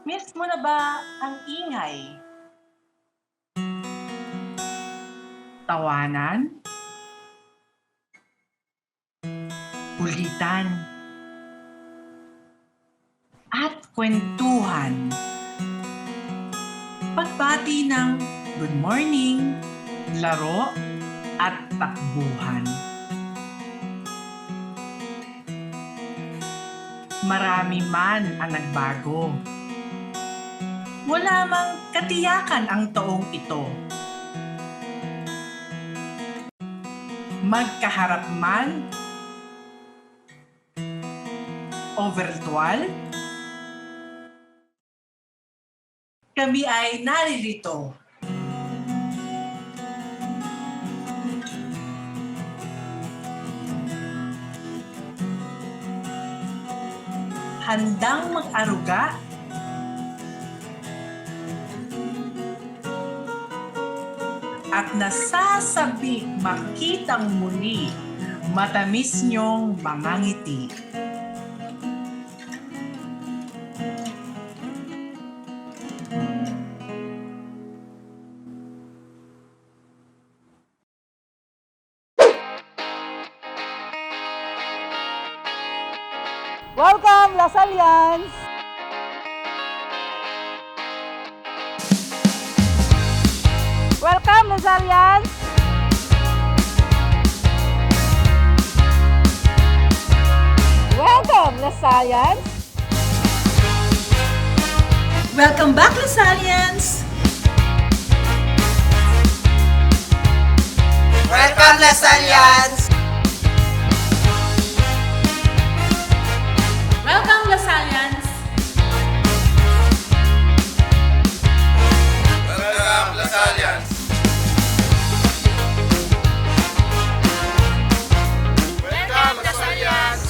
Miss mo na ba ang ingay? Tawanan? Kulitan? At kwentuhan? Pagbati ng good morning, laro, at takbuhan. Marami man ang nagbago. Wala mang katiyakan ang taong ito. Magkaharap man o virtual, kami ay naririto. Handang mag-aruga at nasasabi makitang muli matamis niyong mga ngiti. Welcome, Lasalians! Welcome, Lasalians! Welcome, Lasalians! Welcome back, Lasalians! Welcome, Lasalians! Welcome, Lasalians! Welcome, Lasalians! Welcome, Lasalians!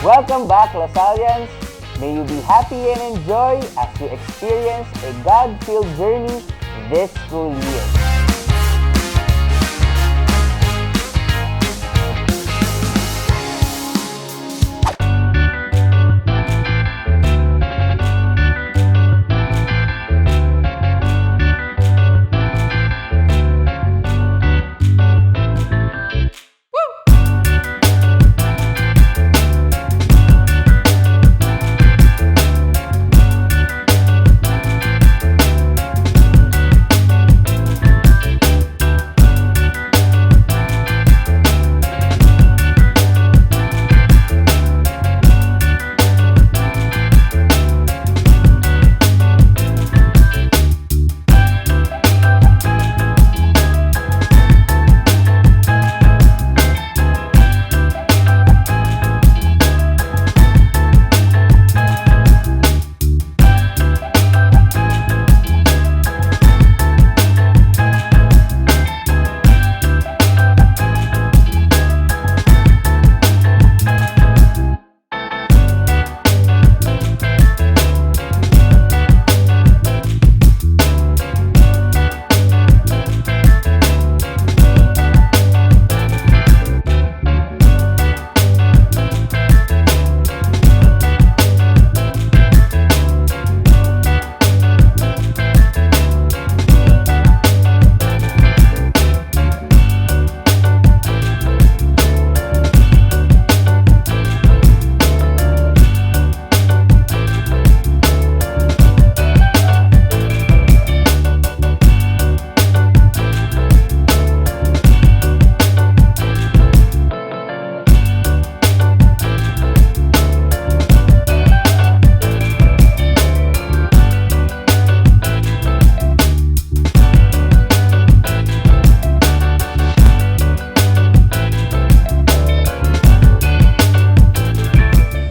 Welcome back, Lasalians! May you be happy and enjoy as you experience a God-filled journey this school year.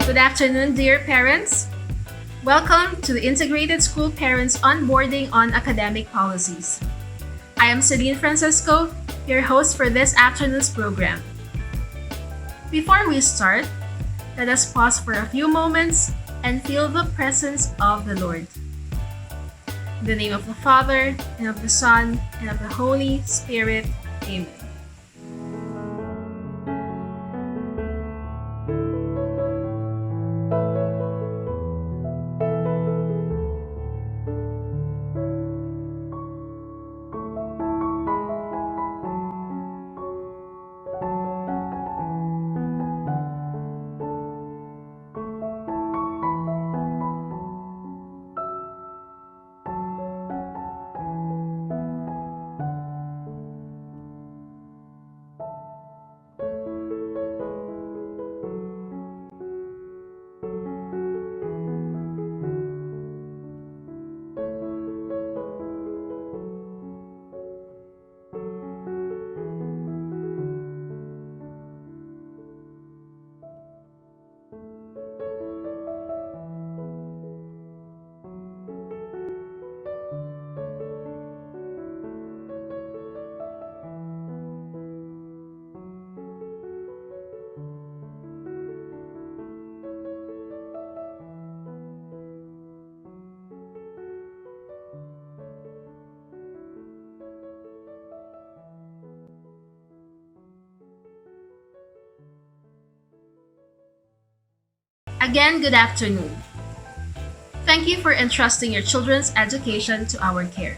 Good afternoon, dear parents. Welcome to the Integrated School Parents Onboarding on Academic Policies. I am Celine Francisco, your host for this afternoon's program. Before we start, let us pause for a few moments and feel the presence of the Lord. In the name of the Father, and of the Son, and of the Holy Spirit. Amen. Again, good afternoon. Thank you for entrusting your children's education to our care.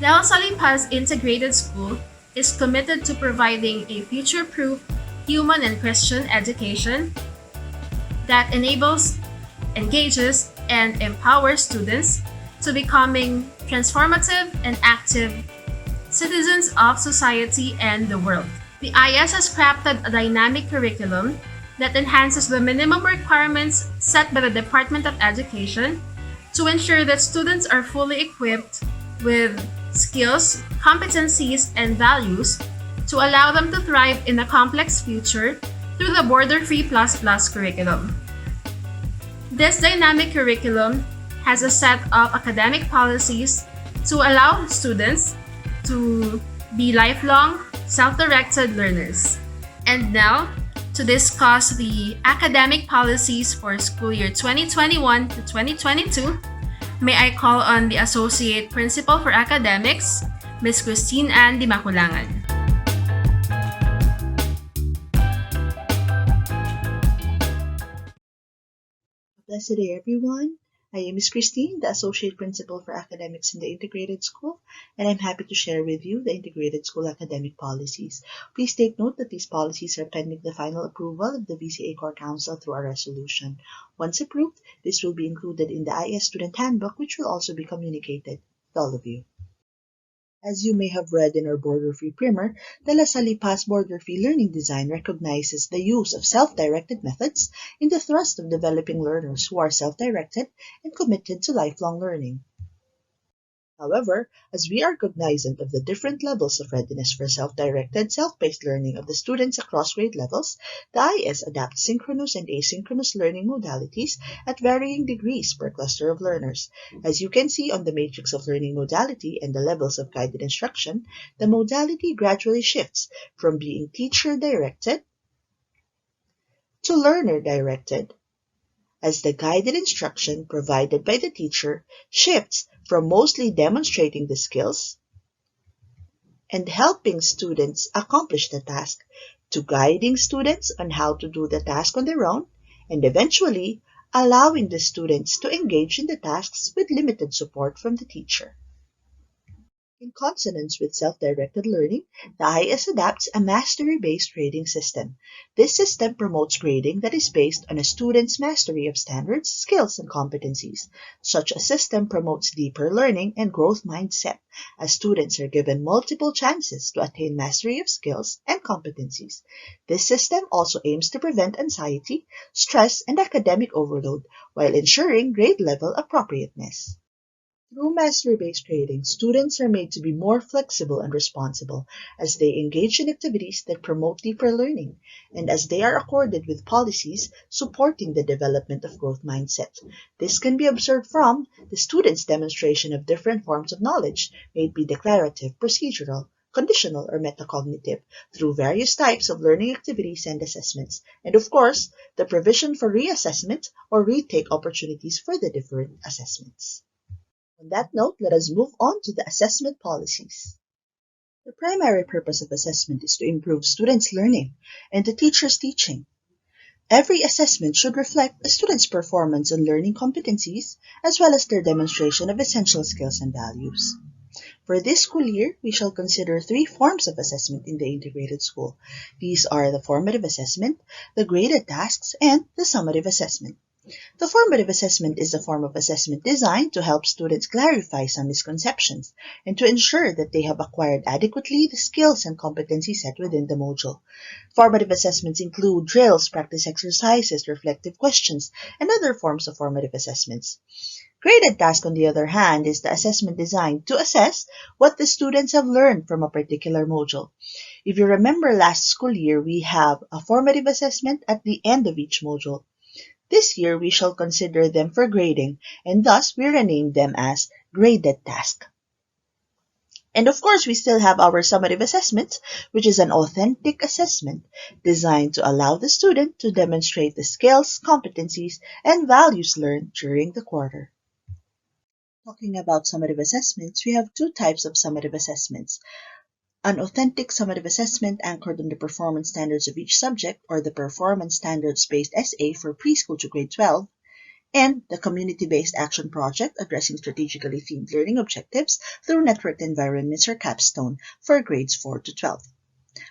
The El Salipaz Integrated School is committed to providing a future-proof human and Christian education that enables, engages, and empowers students to becoming transformative and active citizens of society and the world. The IS has crafted a dynamic curriculum that enhances the minimum requirements set by the Department of Education to ensure that students are fully equipped with skills, competencies, and values to allow them to thrive in a complex future through the Border-Free Plus Plus curriculum. This dynamic curriculum has a set of academic policies to allow students to be lifelong, self-directed learners. And now, to discuss the academic policies for school year 2021 to 2022, may I call on the Associate Principal for Academics, Ms. Christine Ann Di Maculangan. Blessed day, everyone. I am Ms. Christine, the Associate Principal for Academics in the Integrated School, and I'm happy to share with you the Integrated School academic policies. Please take note that these policies are pending the final approval of the VCA Core Council through a resolution. Once approved, this will be included in the IS Student Handbook, which will also be communicated to all of you. As you may have read in our Border-Free Primer, the La Salle Paz Border-Free Learning Design recognizes the use of self-directed methods in the thrust of developing learners who are self-directed and committed to lifelong learning. However, as we are cognizant of the different levels of readiness for self-directed, self-paced learning of the students across grade levels, the IS adapts synchronous and asynchronous learning modalities at varying degrees per cluster of learners. As you can see on the matrix of learning modality and the levels of guided instruction, the modality gradually shifts from being teacher-directed to learner-directed, as the guided instruction provided by the teacher shifts from mostly demonstrating the skills and helping students accomplish the task to guiding students on how to do the task on their own, and eventually allowing the students to engage in the tasks with limited support from the teacher. In consonance with self-directed learning, the IS adapts a mastery-based grading system. This system promotes grading that is based on a student's mastery of standards, skills, and competencies. Such a system promotes deeper learning and growth mindset, as students are given multiple chances to attain mastery of skills and competencies. This system also aims to prevent anxiety, stress, and academic overload, while ensuring grade-level appropriateness. Through mastery-based grading, students are made to be more flexible and responsible as they engage in activities that promote deeper learning, and as they are accorded with policies supporting the development of growth mindset. This can be observed from the students' demonstration of different forms of knowledge, may it be declarative, procedural, conditional, or metacognitive, through various types of learning activities and assessments, and of course, the provision for reassessment or retake opportunities for the different assessments. On that note, let us move on to the assessment policies. The primary purpose of assessment is to improve students' learning and the teacher's teaching. Every assessment should reflect a student's performance on learning competencies as well as their demonstration of essential skills and values. For this school year, we shall consider 3 forms of assessment in the integrated school. These are the formative assessment, the graded tasks, and the summative assessment. The formative assessment is a form of assessment designed to help students clarify some misconceptions and to ensure that they have acquired adequately the skills and competencies set within the module. Formative assessments include drills, practice exercises, reflective questions, and other forms of formative assessments. Graded task, on the other hand, is the assessment designed to assess what the students have learned from a particular module. If you remember last school year, we have a formative assessment at the end of each module. This year, we shall consider them for grading, and thus we renamed them as graded task. And of course, we still have our summative assessment, which is an authentic assessment designed to allow the student to demonstrate the skills, competencies, and values learned during the quarter. Talking about summative assessments, we have 2 types of summative assessments. An authentic summative assessment anchored on the performance standards of each subject, or the performance standards-based SA for preschool to grade 12, and the community-based action project addressing strategically themed learning objectives through networked environments, or capstone, for grades 4 to 12.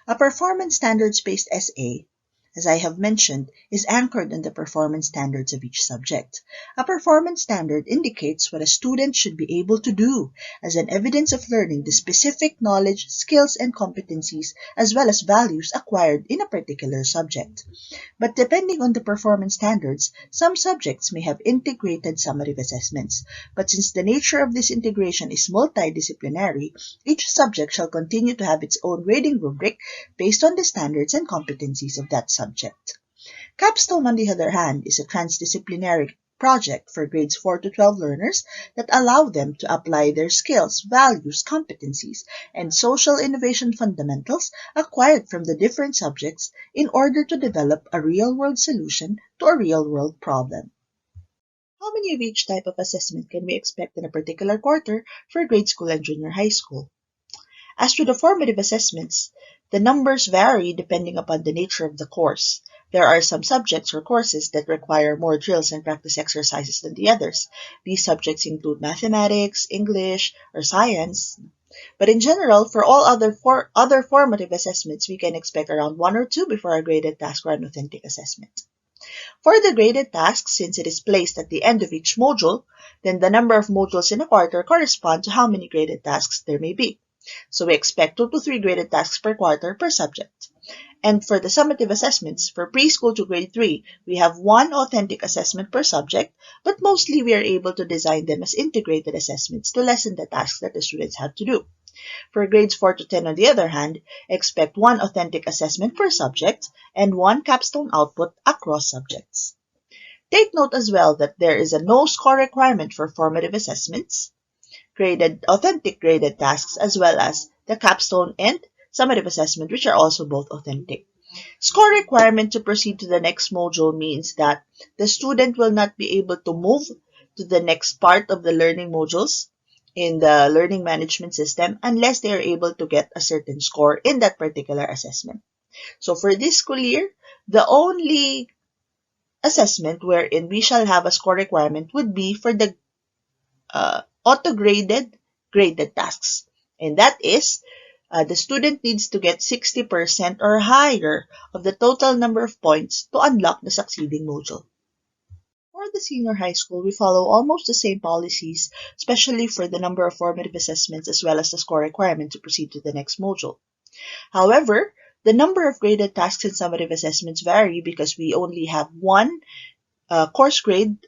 A performance standards-based SA, as I have mentioned, is anchored in the performance standards of each subject. A performance standard indicates what a student should be able to do as an evidence of learning the specific knowledge, skills, and competencies, as well as values acquired in a particular subject. But depending on the performance standards, some subjects may have integrated summative assessments. But since the nature of this integration is multidisciplinary, each subject shall continue to have its own grading rubric based on the standards and competencies of that subject. Capstone, on the other hand, is a transdisciplinary project for grades 4 to 12 learners that allow them to apply their skills, values, competencies, and social innovation fundamentals acquired from the different subjects in order to develop a real-world solution to a real-world problem. How many of each type of assessment can we expect in a particular quarter for grade school and junior high school? As to the formative assessments, the numbers vary depending upon the nature of the course. There are some subjects or courses that require more drills and practice exercises than the others. These subjects include mathematics, English, or science. But in general, for all other formative assessments, we can expect around 1 or 2 before a graded task or an authentic assessment. For the graded task, since it is placed at the end of each module, then the number of modules in a quarter correspond to how many graded tasks there may be. So we expect 2 to 3 graded tasks per quarter per subject. And for the summative assessments, for preschool to grade 3, we have 1 authentic assessment per subject, but mostly we are able to design them as integrated assessments to lessen the tasks that the students have to do. For grades 4 to 10, on the other hand, expect 1 authentic assessment per subject and 1 capstone output across subjects. Take note as well that there is a no score requirement for formative assessments, authentic graded tasks, as well as the capstone and summative assessment, which are also both authentic. Score requirement to proceed to the next module means that the student will not be able to move to the next part of the learning modules in the learning management system unless they are able to get a certain score in that particular assessment. So for this school year, the only assessment wherein we shall have a score requirement would be for the auto-graded graded tasks. And that is, the student needs to get 60% or higher of the total number of points to unlock the succeeding module. For the senior high school, we follow almost the same policies, especially for the number of formative assessments as well as the score requirement to proceed to the next module. However, the number of graded tasks and summative assessments vary because we only have 1 course grade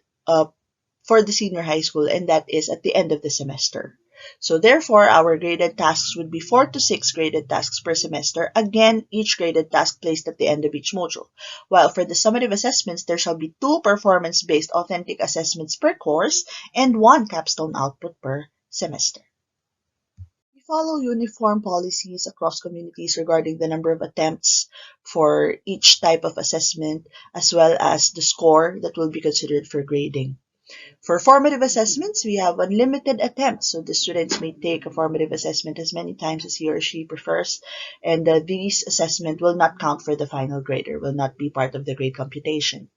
for the senior high school, and that is at the end of the semester. So therefore, our graded tasks would be 4 to 6 graded tasks per semester. Again, each graded task placed at the end of each module. While for the summative assessments, there shall be 2 performance-based authentic assessments per course and 1 capstone output per semester. We follow uniform policies across communities regarding the number of attempts for each type of assessment, as well as the score that will be considered for grading. For formative assessments, we have unlimited attempts, so the students may take a formative assessment as many times as he or she prefers, and these assessments will not count for the final grade or will not be part of the grade computation.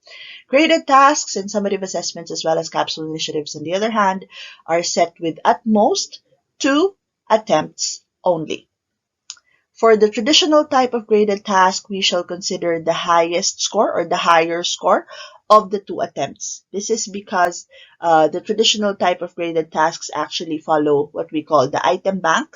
Graded tasks and summative assessments, as well as capsule initiatives, on the other hand, are set with at most 2 attempts only. For the traditional type of graded task, we shall consider the highest score or the higher score of the 2 attempts. This is because the traditional type of graded tasks actually follow what we call the item bank.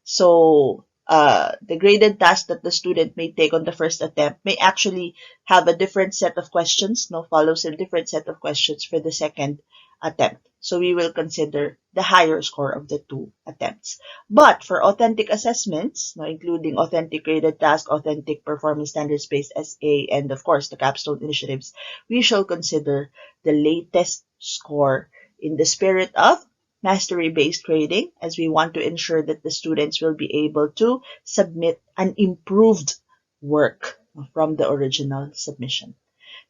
So the graded task that the student may take on the first attempt may actually have a different set of questions, follows a different set of questions for the second attempt. So we will consider the higher score of the 2 attempts. But for authentic assessments, including authentic graded task, authentic performance standards-based SA, and of course the capstone initiatives, we shall consider the latest score in the spirit of mastery-based grading, as we want to ensure that the students will be able to submit an improved work from the original submission.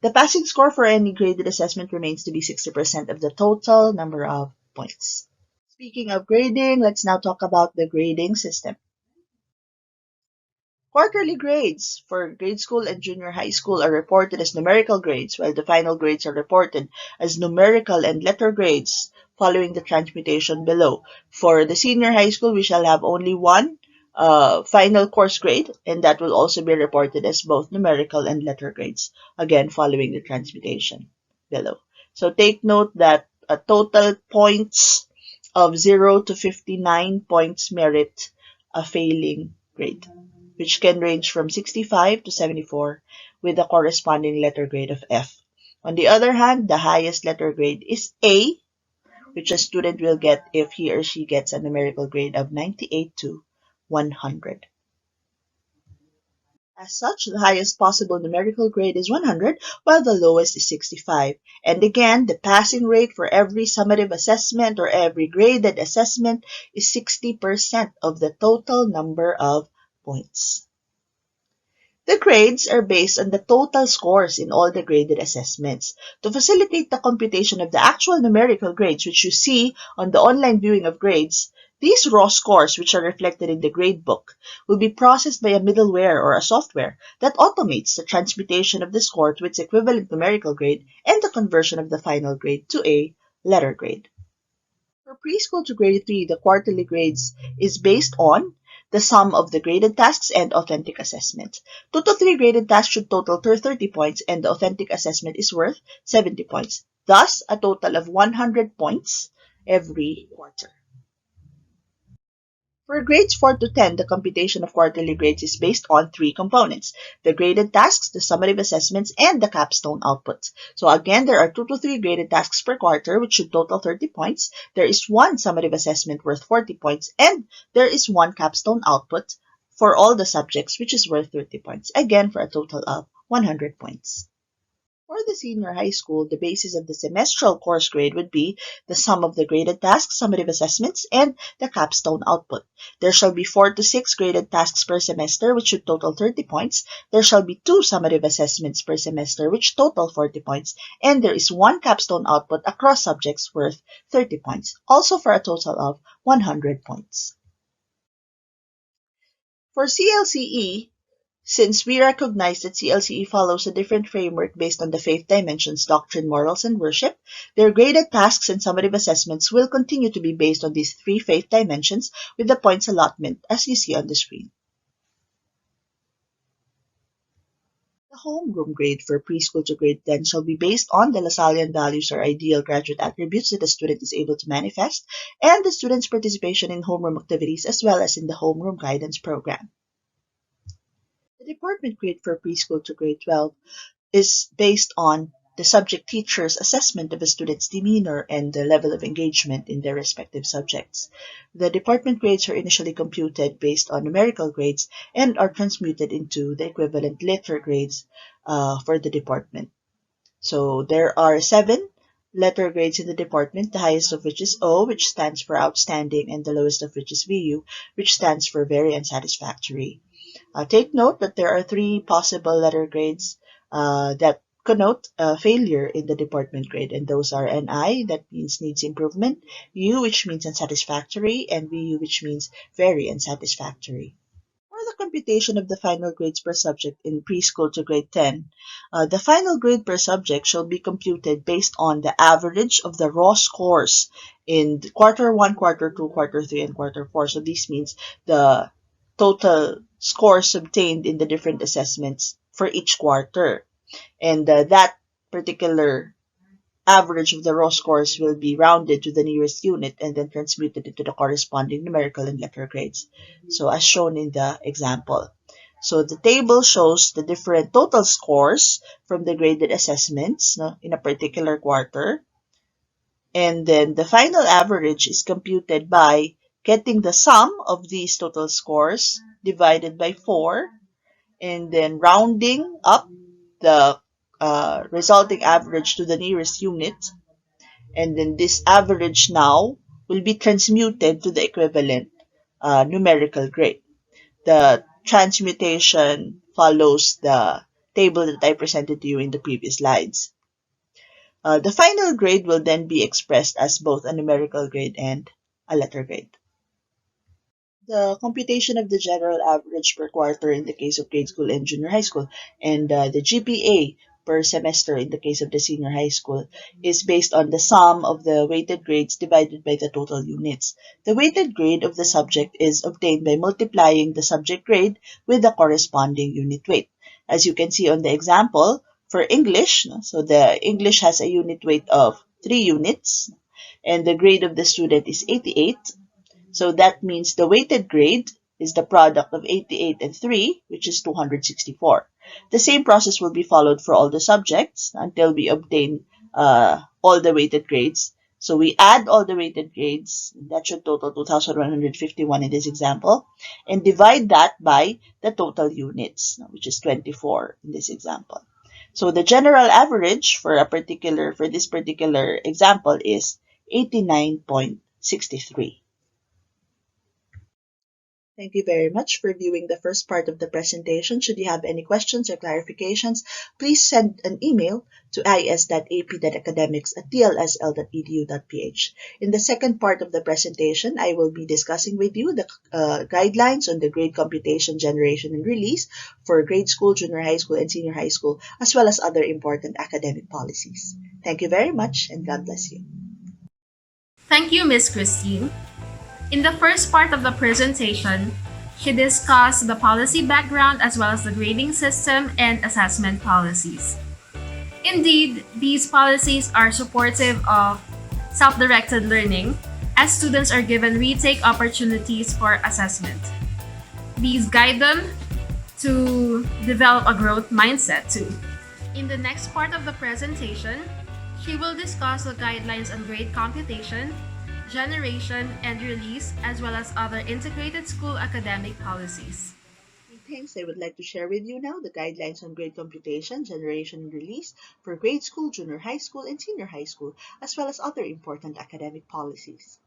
The passing score for any graded assessment remains to be 60% of the total number of points. Speaking of grading, let's now talk about the grading system. Quarterly grades for grade school and junior high school are reported as numerical grades, while the final grades are reported as numerical and letter grades following the transmutation below. For the senior high school, we shall have only one final course grade, and that will also be reported as both numerical and letter grades, again following the transmutation below. So take note that a total points of 0 to 59 points merit a failing grade, which can range from 65 to 74 with a corresponding letter grade of F. On the other hand, the highest letter grade is A, which a student will get if he or she gets a numerical grade of 98 to 100. As such, the highest possible numerical grade is 100, while the lowest is 65. And again, the passing rate for every summative assessment or every graded assessment is 60% of the total number of points. The grades are based on the total scores in all the graded assessments. To facilitate the computation of the actual numerical grades, which you see on the online viewing of grades, these raw scores, which are reflected in the gradebook, will be processed by a middleware or a software that automates the transmutation of the score to its equivalent numerical grade and the conversion of the final grade to a letter grade. For preschool to grade 3, the quarterly grades is based on the sum of the graded tasks and authentic assessment. 2 to 3 graded tasks should total 30 points and the authentic assessment is worth 70 points. Thus, a total of 100 points every quarter. For grades 4 to 10, the computation of quarterly grades is based on three components: the graded tasks, the summative assessments, and the capstone outputs. So again, there are 2 to 3 graded tasks per quarter, which should total 30 points. There is one summative assessment worth 40 points, and there is one capstone output for all the subjects, which is worth 30 points, again for a total of 100 points. For the senior high school, the basis of the semestral course grade would be the sum of the graded tasks, summative assessments, and the capstone output. There shall be 4 to 6 graded tasks per semester, which should total 30 points. There shall be 2 summative assessments per semester, which total 40 points. And there is one capstone output across subjects worth 30 points, also for a total of 100 points. For CLCE, since we recognize that CLCE follows a different framework based on the faith dimensions, doctrine, morals, and worship, their graded tasks and summative assessments will continue to be based on these three faith dimensions with the points allotment as you see on the screen. The homeroom grade for preschool to grade 10 shall be based on the Lasallian values or ideal graduate attributes that the student is able to manifest and the student's participation in homeroom activities as well as in the homeroom guidance program. The department grade for preschool to grade 12 is based on the subject teacher's assessment of a student's demeanor and the level of engagement in their respective subjects. The department grades are initially computed based on numerical grades and are transmuted into the equivalent letter grades for the department. So there are 7 letter grades in the department, the highest of which is O, which stands for outstanding, and the lowest of which is VU, which stands for very unsatisfactory. Take note that there are 3 possible letter grades that connote failure in the department grade, and those are NI, that means needs improvement, U, which means unsatisfactory, and VU, which means very unsatisfactory. For the computation of the final grades per subject in preschool to grade 10, the final grade per subject shall be computed based on the average of the raw scores in quarter 1, quarter 2, quarter 3, and quarter 4. So this means the total scores obtained in the different assessments for each quarter. And that particular average of the raw scores will be rounded to the nearest unit and then transmuted into the corresponding numerical and letter grades. So as shown in the example. So the table shows the different total scores from the graded assessments in a particular quarter. And then the final average is computed by getting the sum of these total scores divided by 4 and then rounding up the resulting average to the nearest unit, and then this average now will be transmuted to the equivalent numerical grade. The transmutation follows the table that I presented to you in the previous slides. The final grade will then be expressed as both a numerical grade and a letter grade. The computation of the general average per quarter in the case of grade school and junior high school, and the GPA per semester in the case of the senior high school, is based on the sum of the weighted grades divided by the total units. The weighted grade of the subject is obtained by multiplying the subject grade with the corresponding unit weight. As you can see on the example, for English, no, so the English has a unit weight of 3 units, and the grade of the student is 88. So that means the weighted grade is the product of 88 and 3, which is 264. The same process will be followed for all the subjects until we obtain all the weighted grades. So we add all the weighted grades, that should total 2,151 in this example, and divide that by the total units, which is 24 in this example. So the general average for this particular example is 89.63. Thank you very much for viewing the first part of the presentation. Should you have any questions or clarifications, please send an email to is.ap.academics@tlsl.edu.ph. In the second part of the presentation, I will be discussing with you the guidelines on the grade computation, generation, and release for grade school, junior high school, and senior high school, as well as other important academic policies. Thank you very much, and God bless you. Thank you, Miss Christine. In the first part of the presentation, she discussed the policy background as well as the grading system and assessment policies. Indeed, these policies are supportive of self-directed learning as students are given retake opportunities for assessment. These guide them to develop a growth mindset too. In the next part of the presentation, she will discuss the guidelines on grade computation, generation, and release, as well as other integrated school academic policies. Things I would like to share with you now, the guidelines on grade computation, generation, and release for grade school, junior high school, and senior high school, as well as other important academic policies.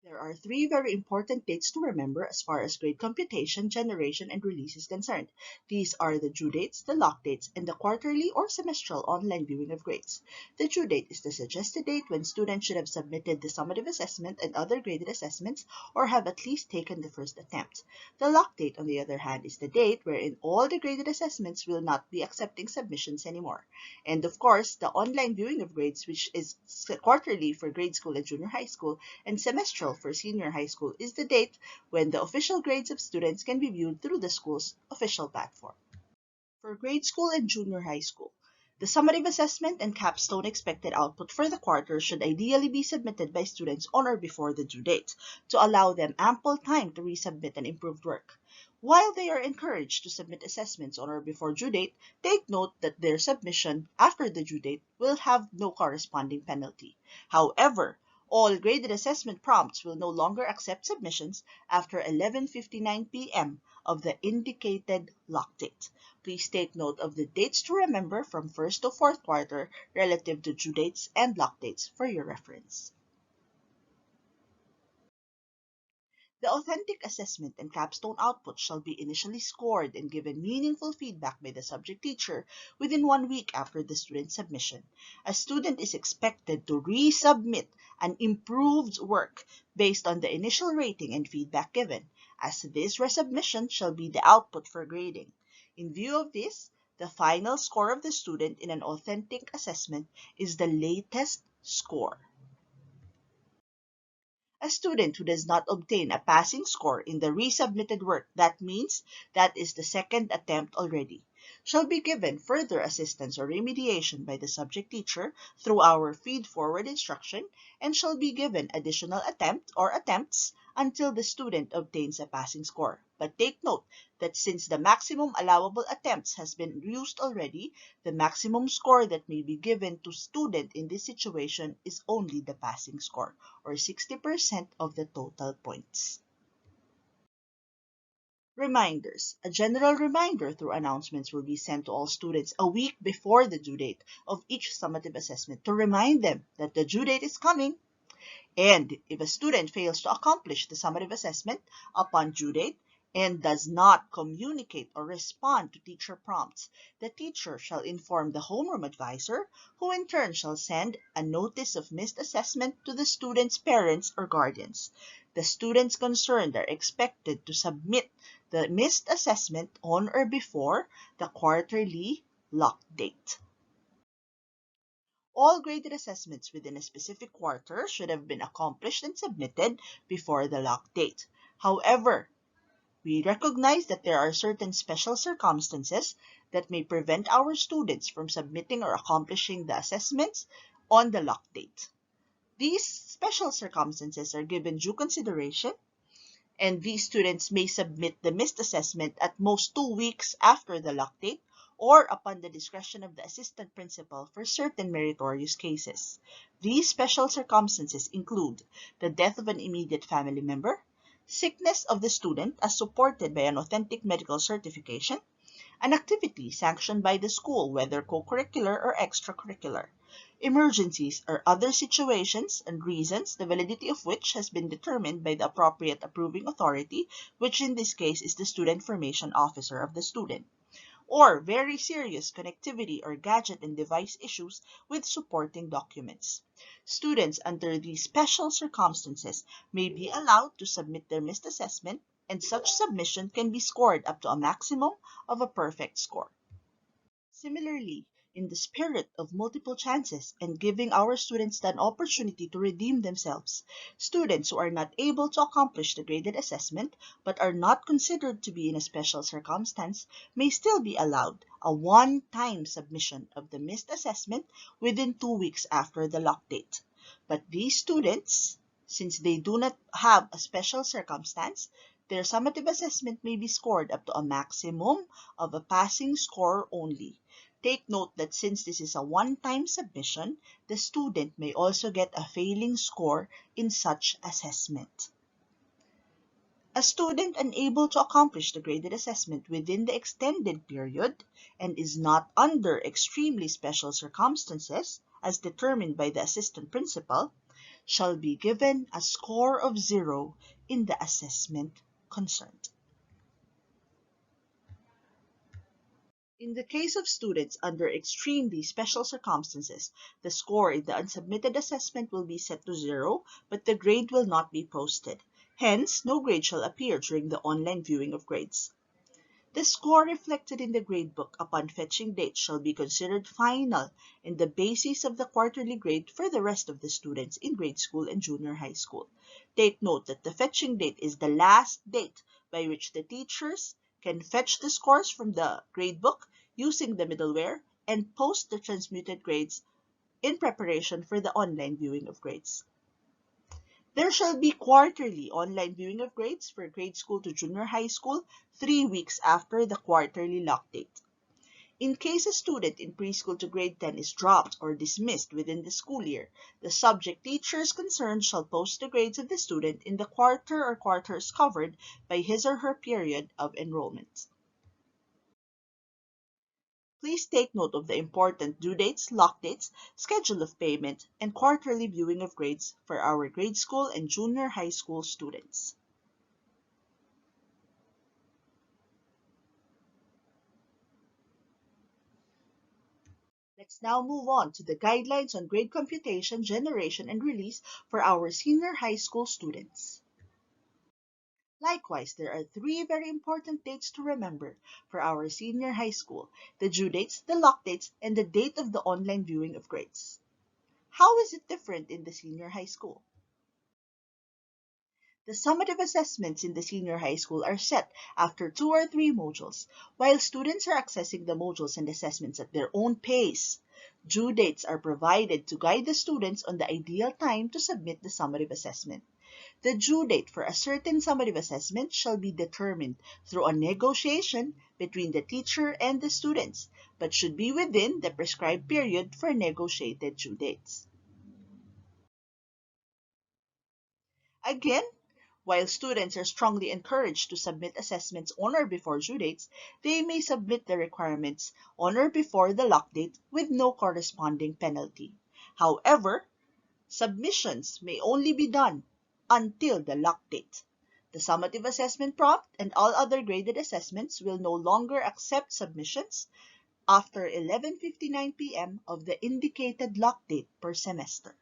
There are 3 very important dates to remember as far as grade computation, generation, and release is concerned. These are the due dates, the lock dates, and the quarterly or semestral online viewing of grades. The due date is the suggested date when students should have submitted the summative assessment and other graded assessments or have at least taken the first attempt. The lock date, on the other hand, is the date wherein all the graded assessments will not be accepting submissions anymore. And of course, the online viewing of grades, which is quarterly for grade school and junior high school, and semestral for senior high school, is the date when the official grades of students can be viewed through the school's official platform. For grade school and junior high school, the summative assessment and capstone expected output for the quarter should ideally be submitted by students on or before the due date to allow them ample time to resubmit an improved work. While they are encouraged to submit assessments on or before due date, take note that their submission after the due date will have no corresponding penalty. However, all graded assessment prompts will no longer accept submissions after 11:59 p.m. of the indicated lock date. Please take note of the dates to remember from first to fourth quarter relative to due dates and lock dates for your reference. The authentic assessment and capstone output shall be initially scored and given meaningful feedback by the subject teacher within 1 week after the student's submission. A student is expected to resubmit an improved work based on the initial rating and feedback given, as this resubmission shall be the output for grading. In view of this, the final score of the student in an authentic assessment is the latest score. A student who does not obtain a passing score in the resubmitted work, that means that is the second attempt already, shall be given further assistance or remediation by the subject teacher through our feed-forward instruction and shall be given additional attempt or attempts until the student obtains a passing score. But take note that since the maximum allowable attempts has been used already, the maximum score that may be given to student in this situation is only the passing score, or 60% of the total points. Reminders. A general reminder through announcements will be sent to all students a week before the due date of each summative assessment to remind them that the due date is coming. And if a student fails to accomplish the summative assessment upon due date and does not communicate or respond to teacher prompts, the teacher shall inform the homeroom advisor, who in turn shall send a notice of missed assessment to the student's parents or guardians. The students concerned are expected to submit the missed assessment on or before the quarterly lock date. All graded assessments within a specific quarter should have been accomplished and submitted before the lock date. However, we recognize that there are certain special circumstances that may prevent our students from submitting or accomplishing the assessments on the lock date. These special circumstances are given due consideration, and these students may submit the missed assessment at most 2 weeks after the lock date or upon the discretion of the assistant principal for certain meritorious cases. These special circumstances include the death of an immediate family member, sickness of the student as supported by an authentic medical certification, an activity sanctioned by the school, whether co-curricular or extracurricular, emergencies or other situations and reasons the validity of which has been determined by the appropriate approving authority, which in this case is the student information officer of the student, or very serious connectivity or gadget and device issues with supporting documents. Students under these special circumstances may be allowed to submit their missed assessment, and such submission can be scored up to a maximum of a perfect score. Similarly, in the spirit of multiple chances and giving our students an opportunity to redeem themselves, students who are not able to accomplish the graded assessment but are not considered to be in a special circumstance may still be allowed a one-time submission of the missed assessment within 2 weeks after the lock date. But these students, since they do not have a special circumstance, their summative assessment may be scored up to a maximum of a passing score only. Take note that since this is a one-time submission, the student may also get a failing score in such assessment. A student unable to accomplish the graded assessment within the extended period and is not under extremely special circumstances, as determined by the assistant principal, shall be given a score of 0 in the assessment concerned. In the case of students under extremely special circumstances, the score in the unsubmitted assessment will be set to 0, but the grade will not be posted. Hence, no grade shall appear during the online viewing of grades. The score reflected in the gradebook upon fetching date shall be considered final and the basis of the quarterly grade for the rest of the students in grade school and junior high school. Take note that the fetching date is the last date by which the teachers can fetch the scores from the gradebook using the middleware and post the transmuted grades in preparation for the online viewing of grades. There shall be quarterly online viewing of grades for grade school to junior high school 3 weeks after the quarterly lock date. In case a student in preschool to grade 10 is dropped or dismissed within the school year, the subject teachers concerned shall post the grades of the student in the quarter or quarters covered by his or her period of enrollment. Please take note of the important due dates, lock dates, schedule of payment, and quarterly viewing of grades for our grade school and junior high school students. Let's now move on to the guidelines on grade computation, generation, and release for our senior high school students. Likewise, there are 3 very important dates to remember for our senior high school: the due dates, the lock dates, and the date of the online viewing of grades. How is it different in the senior high school? The summative assessments in the senior high school are set after 2 or 3 modules, while students are accessing the modules and assessments at their own pace. Due dates are provided to guide the students on the ideal time to submit the summative assessment. The due date for a certain summative assessment shall be determined through a negotiation between the teacher and the students, but should be within the prescribed period for negotiated due dates. Again, while students are strongly encouraged to submit assessments on or before due dates, they may submit the requirements on or before the lock date with no corresponding penalty. However, submissions may only be done until the lock date. The summative assessment prompt and all other graded assessments will no longer accept submissions after 11:59 p.m. of the indicated lock date per semester.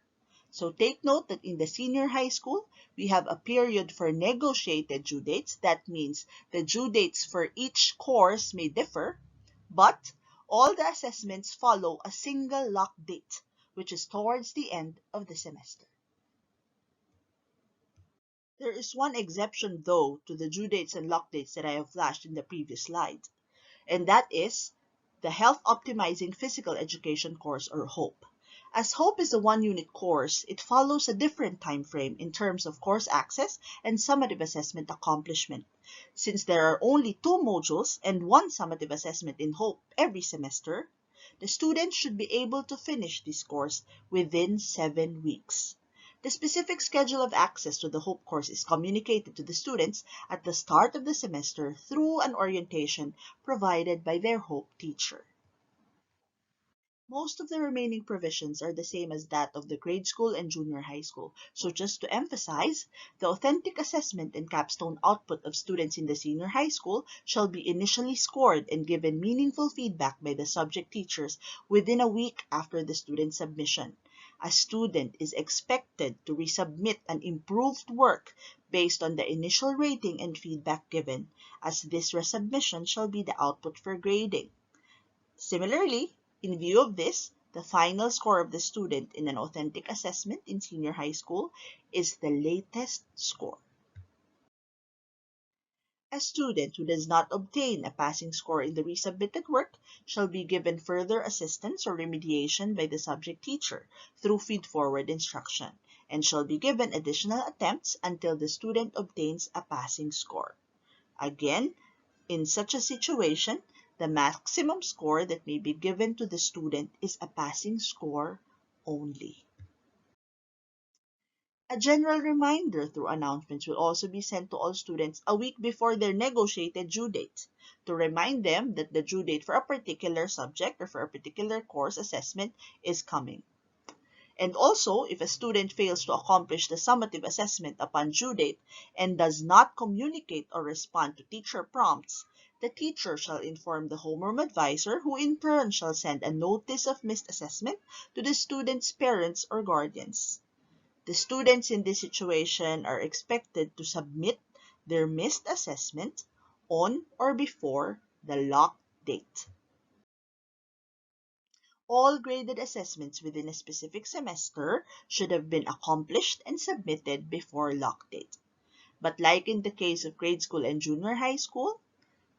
So take note that in the senior high school, we have a period for negotiated due dates. That means the due dates for each course may differ, but all the assessments follow a single lock date, which is towards the end of the semester. There is one exception, though, to the due dates and lock dates that I have flashed in the previous slide, and that is the Health Optimizing Physical Education course, or HOPE. As HOPE is a one-unit course, it follows a different time frame in terms of course access and summative assessment accomplishment. Since there are only 2 modules and 1 summative assessment in HOPE every semester, the students should be able to finish this course within 7 weeks. The specific schedule of access to the HOPE course is communicated to the students at the start of the semester through an orientation provided by their HOPE teacher. Most of the remaining provisions are the same as that of the grade school and junior high school. So just to emphasize, the authentic assessment and capstone output of students in the senior high school shall be initially scored and given meaningful feedback by the subject teachers within a week after the student submission. A student is expected to resubmit an improved work based on the initial rating and feedback given, as this resubmission shall be the output for grading. Similarly, in view of this, the final score of the student in an authentic assessment in senior high school is the latest score. A student who does not obtain a passing score in the resubmitted work shall be given further assistance or remediation by the subject teacher through feed-forward instruction, and shall be given additional attempts until the student obtains a passing score. Again, in such a situation, the maximum score that may be given to the student is a passing score only. A general reminder through announcements will also be sent to all students a week before their negotiated due date to remind them that the due date for a particular subject or for a particular course assessment is coming. And also, if a student fails to accomplish the summative assessment upon due date and does not communicate or respond to teacher prompts, the teacher shall inform the homeroom advisor, who in turn shall send a notice of missed assessment to the student's parents or guardians. The students in this situation are expected to submit their missed assessment on or before the lock date. All graded assessments within a specific semester should have been accomplished and submitted before lock date. But like in the case of grade school and junior high school,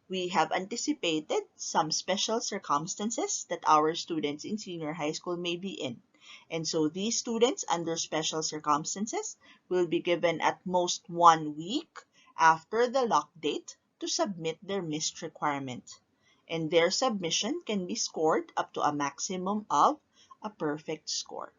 we have anticipated some special circumstances that our students in senior high school may be in. And so these students under special circumstances will be given at most 1 week after the lock date to submit their missed requirement. And their submission can be scored up to a maximum of a perfect score.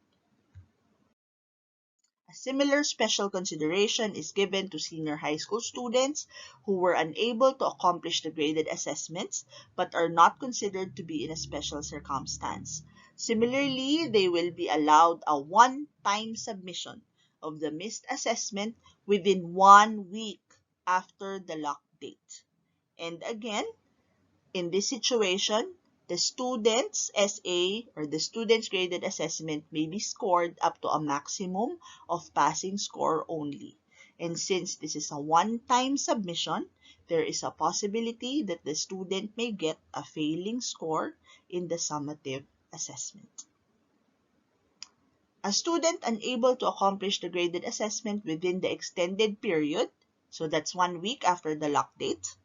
A similar special consideration is given to senior high school students who were unable to accomplish the graded assessments but are not considered to be in a special circumstance. Similarly, they will be allowed a one-time submission of the missed assessment within 1 week after the lock date. And again, in this situation, the student's SA or the student's graded assessment may be scored up to a maximum of passing score only. And since this is a one-time submission, there is a possibility that the student may get a failing score in the summative assessment. A student unable to accomplish the graded assessment within the extended period, so that's 1 week after the lock date,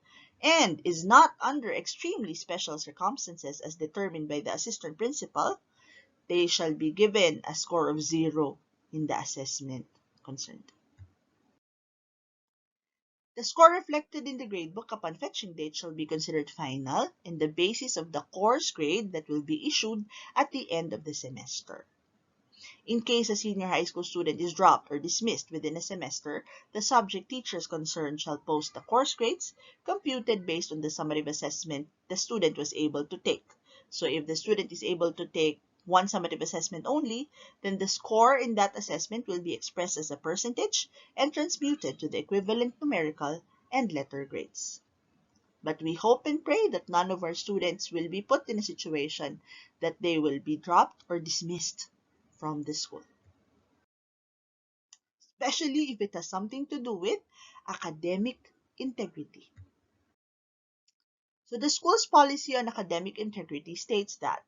and is not under extremely special circumstances as determined by the assistant principal, they shall be given a score of 0 in the assessment concerned. The score reflected in the gradebook upon fetching date shall be considered final and the basis of the course grade that will be issued at the end of the semester. In case a senior high school student is dropped or dismissed within a semester, the subject teachers concerned shall post the course grades computed based on the summative assessment the student was able to take. So if the student is able to take 1 summative assessment only, then the score in that assessment will be expressed as a percentage and transmuted to the equivalent numerical and letter grades. But we hope and pray that none of our students will be put in a situation that they will be dropped or dismissed from the school. especially if it has something to do with academic integrity. So the school's policy on academic integrity states that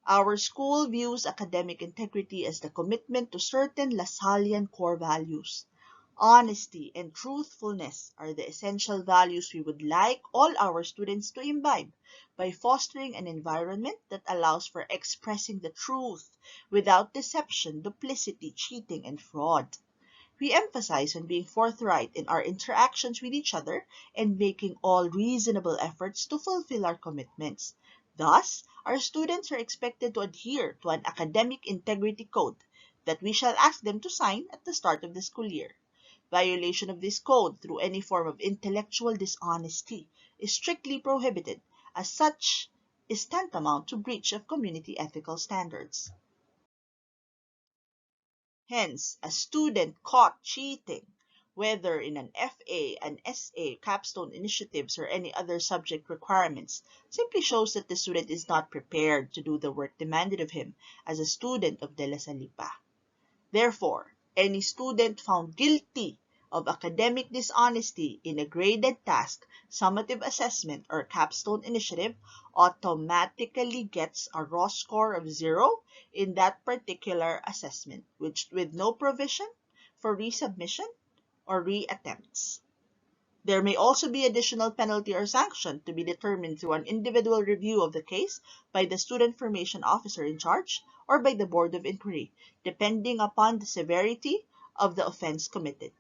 our school views academic integrity as the commitment to certain Lasallian core values. Honesty and truthfulness are the essential values we would like all our students to imbibe by fostering an environment that allows for expressing the truth without deception, duplicity, cheating, and fraud. We emphasize on being forthright in our interactions with each other and making all reasonable efforts to fulfill our commitments. Thus, our students are expected to adhere to an academic integrity code that we shall ask them to sign at the start of the school year. Violation of this code through any form of intellectual dishonesty is strictly prohibited, as such is tantamount to breach of community ethical standards. Hence, a student caught cheating, whether in an FA, an SA, capstone initiatives, or any other subject requirements, simply shows that the student is not prepared to do the work demanded of him as a student of De La Salipa. Therefore, any student found guilty of academic dishonesty in a graded task, summative assessment, or capstone initiative automatically gets a raw score of 0 in that particular assessment, which with no provision for resubmission or reattempts. There may also be additional penalty or sanction to be determined through an individual review of the case by the student information officer in charge or by the Board of Inquiry, depending upon the severity of the offense committed.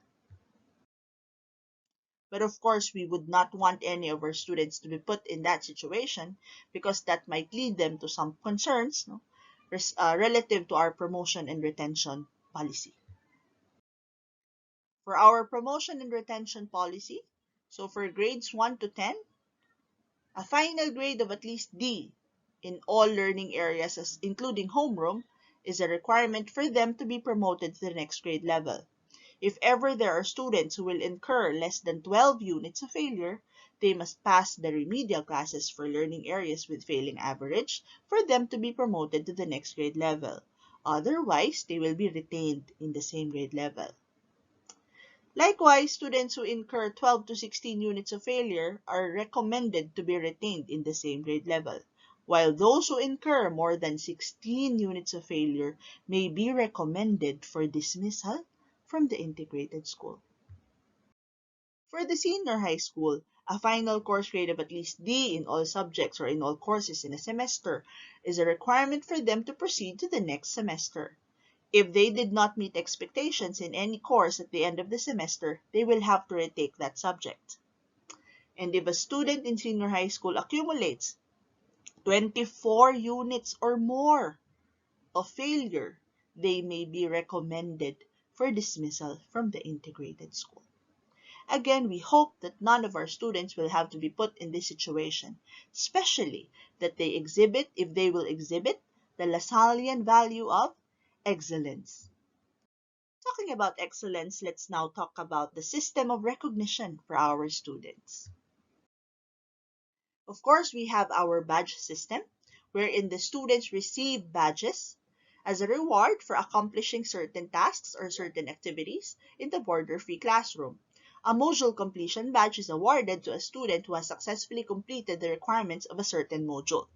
But of course, we would not want any of our students to be put in that situation because that might lead them to some concerns, relative to our promotion and retention policy. For our promotion and retention policy, so for grades 1 to 10, a final grade of at least D in all learning areas, including homeroom, is a requirement for them to be promoted to the next grade level. If ever there are students who will incur less than 12 units of failure, they must pass the remedial classes for learning areas with failing average for them to be promoted to the next grade level. Otherwise, they will be retained in the same grade level. Likewise, students who incur 12 to 16 units of failure are recommended to be retained in the same grade level, while those who incur more than 16 units of failure may be recommended for dismissal from the integrated school. For the senior high school, a final course grade of at least D in all subjects or in all courses in a semester is a requirement for them to proceed to the next semester. If they did not meet expectations in any course at the end of the semester, they will have to retake that subject. And if a student in senior high school accumulates 24 units or more of failure, they may be recommended for dismissal from the integrated school. Again, we hope that none of our students will have to be put in this situation, especially that they exhibit, if they will exhibit, the Lasallian value of excellence. Talking about excellence, let's now talk about the system of recognition for our students. Of course, we have our badge system, wherein the students receive badges as a reward for accomplishing certain tasks or certain activities in the border-free classroom. A module completion badge is awarded to a student who has successfully completed the requirements of a certain module.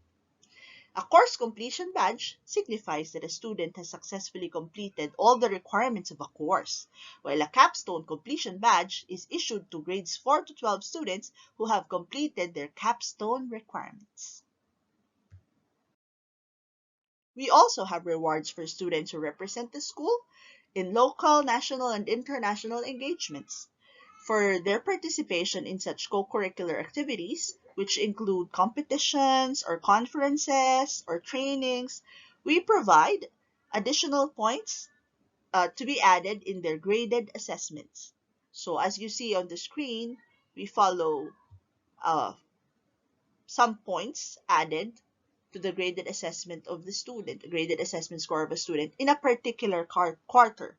A course completion badge signifies that a student has successfully completed all the requirements of a course, while a capstone completion badge is issued to grades 4 to 12 students who have completed their capstone requirements. We also have rewards for students who represent the school in local, national, and international engagements. For their participation in such co-curricular activities, which include competitions or conferences or trainings, we provide additional points to be added in their graded assessments. So as you see on the screen, we follow some points added to the graded assessment of the student, graded assessment score of a student in a particular quarter,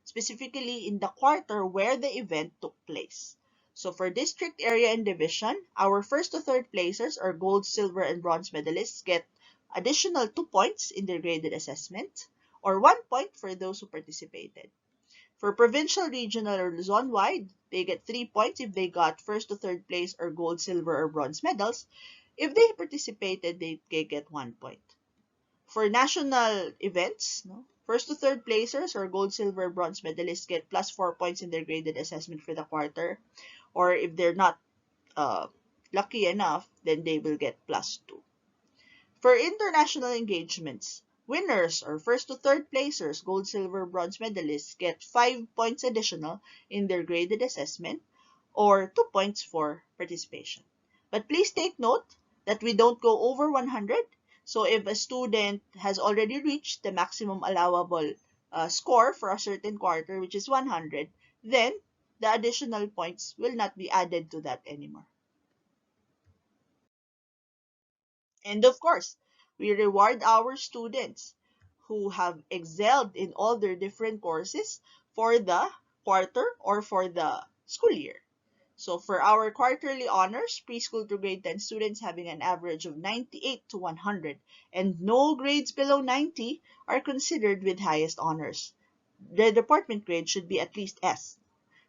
specifically in the quarter where the event took place. So for district, area, and division, our first to third placers or gold, silver, and bronze medalists get additional 2 points in their graded assessment or 1 point for those who participated. For provincial, regional, or zone-wide, they get 3 points if they got first to third place or gold, silver, or bronze medals. If they participated, they get 1 point. For national events, no, first to third placers or gold, silver, bronze medalists get plus 4 points in their graded assessment for the quarter. Or if they're not lucky enough, then they will get plus 2. For international engagements, winners or first to third placers, gold, silver, bronze medalists get 5 points additional in their graded assessment or 2 points for participation. But please take note that we don't go over 100. So if a student has already reached the maximum allowable score for a certain quarter, which is 100, then the additional points will not be added to that anymore. And of course, we reward our students who have excelled in all their different courses for the quarter or for the school year. So for our quarterly honors, preschool to grade 10 students having an average of 98 to 100 and no grades below 90 are considered with highest honors. The department grade should be at least S.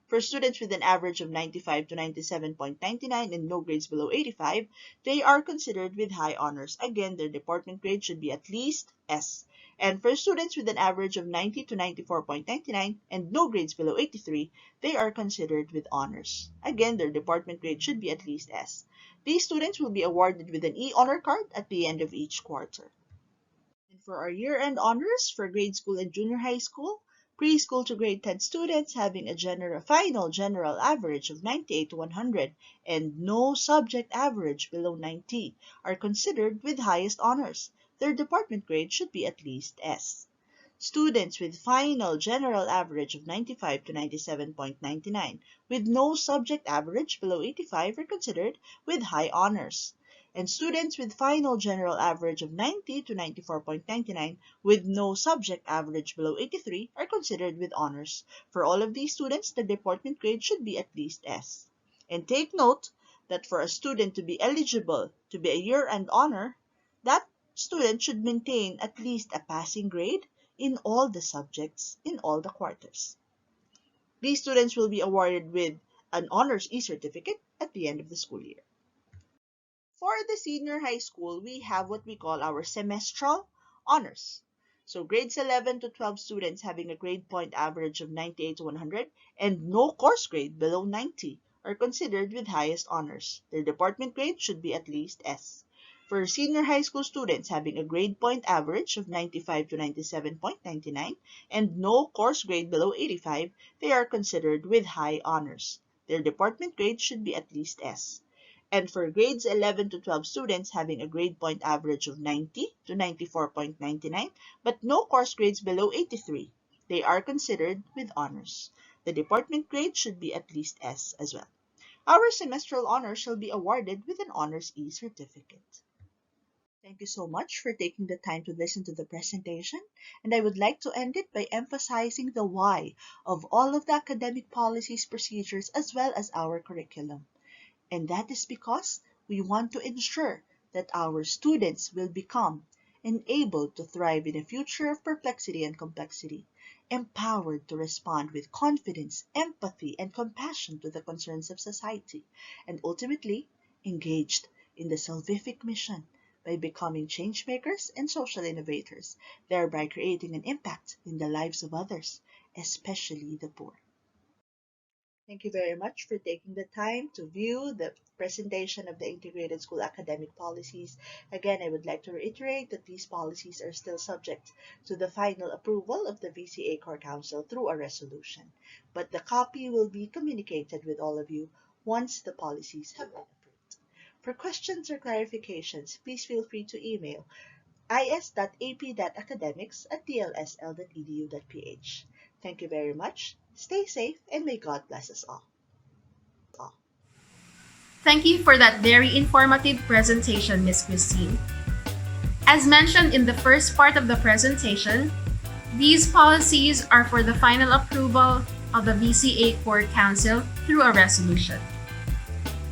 For students with an average of 95 to 97.99 and no grades below 85, they are considered with high honors. Again, their department grade should be at least S. And for students with an average of 90 to 94.99 and no grades below 83, they are considered with honors. Again, their department grade should be at least S. These students will be awarded with an E-honor card at the end of each quarter. And for our year-end honors for grade school and junior high school, preschool to grade 10 students having a final general average of 98 to 100 and no subject average below 90 are considered with highest honors. Their department grade should be at least S. Students with final general average of 95 to 97.99 with no subject average below 85 are considered with high honors. And students with final general average of 90 to 94.99 with no subject average below 83 are considered with honors. For all of these students, the department grade should be at least S. And take note that for a student to be eligible to be a year-end honor, that student should maintain at least a passing grade in all the subjects in all the quarters. These students will be awarded with an honors e-certificate at the end of the school year. For the senior high school, we have what we call our semestral honors. So grades 11 to 12 students having a grade point average of 98 to 100 and no course grade below 90 are considered with highest honors. Their department grade should be at least S. For senior high school students having a grade point average of 95 to 97.99 and no course grade below 85, they are considered with high honors. Their department grade should be at least S. And for grades 11 to 12 students having a grade point average of 90 to 94.99 but no course grades below 83, they are considered with honors. The department grade should be at least S as well. Our semestral honors shall be awarded with an honors e-certificate. Thank you so much for taking the time to listen to the presentation, and I would like to end it by emphasizing the why of all of the academic policies, procedures, as well as our curriculum. And that is because we want to ensure that our students will become and able to thrive in a future of perplexity and complexity, empowered to respond with confidence, empathy, and compassion to the concerns of society, and ultimately engaged in the salvific mission by becoming change makers and social innovators, thereby creating an impact in the lives of others, especially the poor. Thank you very much for taking the time to view the presentation of the Integrated School Academic Policies. Again, I would like to reiterate that these policies are still subject to the final approval of the VCA Core Council through a resolution, but the copy will be communicated with all of you once the policies have been approved. For questions or clarifications, please feel free to email is.ap.academics@dlsl.edu.ph. Thank you very much. Stay safe and may God bless us all. Thank you for that very informative presentation, Ms. Christine. As mentioned in the first part of the presentation, these policies are for the final approval of the VCA Core Council through a resolution.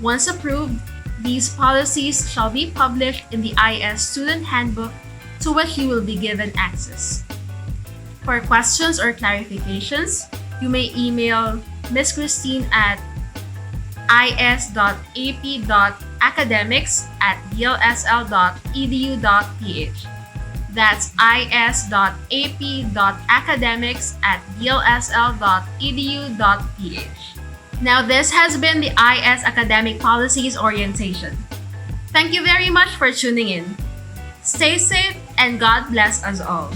Once approved, these policies shall be published in the IS Student Handbook, to which you will be given access. For questions or clarifications, you may email Miss Christine at is.ap.academics@dlsl.edu.ph. That's is.ap.academics@dlsl.edu.ph. Now, this has been the IS Academic Policies Orientation. Thank you very much for tuning in. Stay safe and God bless us all.